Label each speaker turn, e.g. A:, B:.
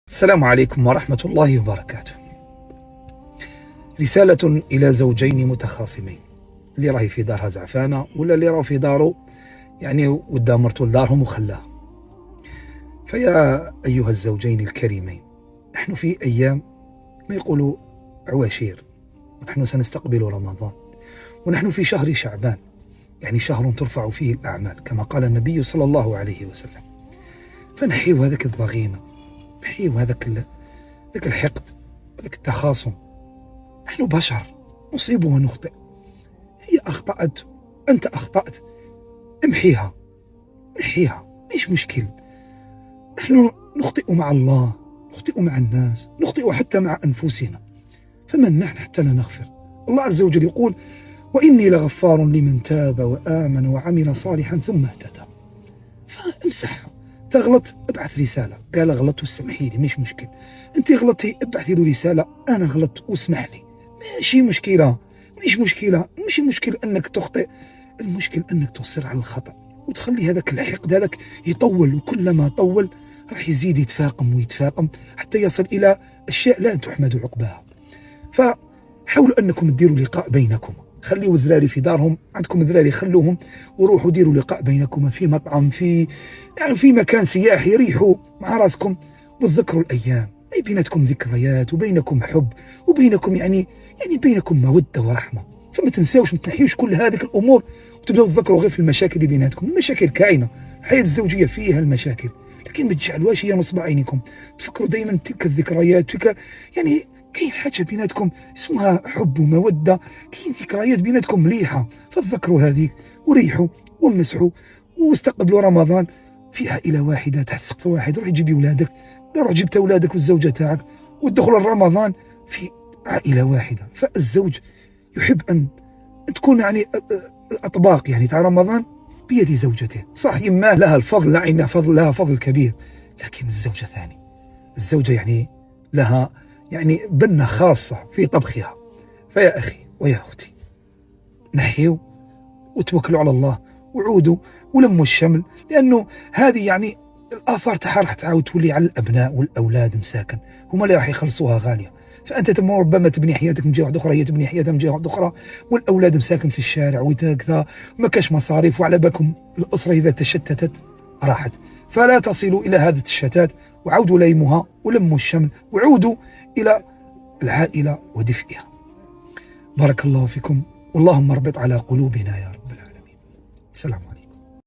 A: السلام عليكم ورحمة الله وبركاته. رسالة إلى زوجين متخاصمين، اللي راهي في دارها زعفانة ولا اللي راه في داره يعني ودا مرته لدارهم وخلاها. فيا أيها الزوجين الكريمين، نحن في أيام ما يقولوا عواشير، ونحن سنستقبل رمضان، ونحن في شهر شعبان، يعني شهر ترفع فيه الأعمال كما قال النبي صلى الله عليه وسلم. فنحيوا هذاك الضغينة، نحيوا هذاك الحقد، هذاك التخاصم. نحن بشر نصيب ونخطئ، هي أخطأت، أنت أخطأت، امحيها، نحيها، مش مشكل. نحن نخطئ مع الله، نخطئ مع الناس، نخطئ حتى مع أنفسنا، فمن نحن حتى لا نغفر؟ الله عز وجل يقول: وإني لغفار لمن تاب وآمن وعمل صالحا ثم اهتدى. فامسحها. تغلط ابعث رسالة، قال غلطت وسمحي لي، مش مشكل. انت غلطتي ابعثي له رسالة، انا غلطت واسمح لي، ماشي مشكلة، مش مشكلة انك تخطئ، المشكل انك تصر على الخطأ وتخلي هذاك الحقد هذاك يطول، وكلما طول راح يزيد يتفاقم حتى يصل الى اشياء لا تحمد عقباها. فحاولوا انكم تديروا لقاء بينكم، خليوا الذراري في دارهم، عندكم الذراري خلوهم وروحوا ديروا لقاء بينكم في مطعم، في مكان سياحي، ريحوا مع راسكم وتذكروا الايام. اي بيناتكم ذكريات وبينكم حب وبينكم يعني بينكم موده ورحمه. فما تنساوش، ما تنحيوش كل هذه الامور وتبداو تذكروا غير في المشاكل اللي بيناتكم. المشاكل كاينه، الحياه الزوجيه فيها المشاكل، لكن ما تجعلوهاش هي نصب عينكم. تفكروا دائما تلك الذكريات، تلك كاين حاجه بيناتكم اسمها حب وموده، كاين ذكريات بيناتكم مليحه، فتذكروا هذيك وريحوا ومسحوا واستقبلوا رمضان في عائله واحده تحت سقف واحد. روح جيبي ولادك، ولا روح جبت اولادك والزوجه تاعك وتدخلوا رمضان في عائله واحده. فالزوج يحب ان تكون الاطباق تاع رمضان بيد زوجته. صح، يما لها الفضل، لها فضل كبير، لكن الزوجه ثاني. الزوجه لها بنة خاصة في طبخها. فيا أخي ويا أختي، نحيوا وتوكلوا على الله وعودوا ولموا الشمل، لأنه هذه الآثار تاعها راح تعاود تولي على الأبناء والأولاد مساكن، هما اللي راح يخلصوها غالية. فأنت ربما تبني حياتك من جهة واحدة أخرى، هي تبني حياتها من جهة واحدة أخرى، والأولاد مساكن في الشارع وكذا، ما كاش مصاريف، وعلى بالكم الأسرة إذا تشتتت راحت. فلا تصلوا إلى هذا الشتات، وعودوا ليمها ولموا الشمل وعودوا إلى العائلة ودفئها. بارك الله فيكم، واللهم اربط على قلوبنا يا رب العالمين. السلام عليكم.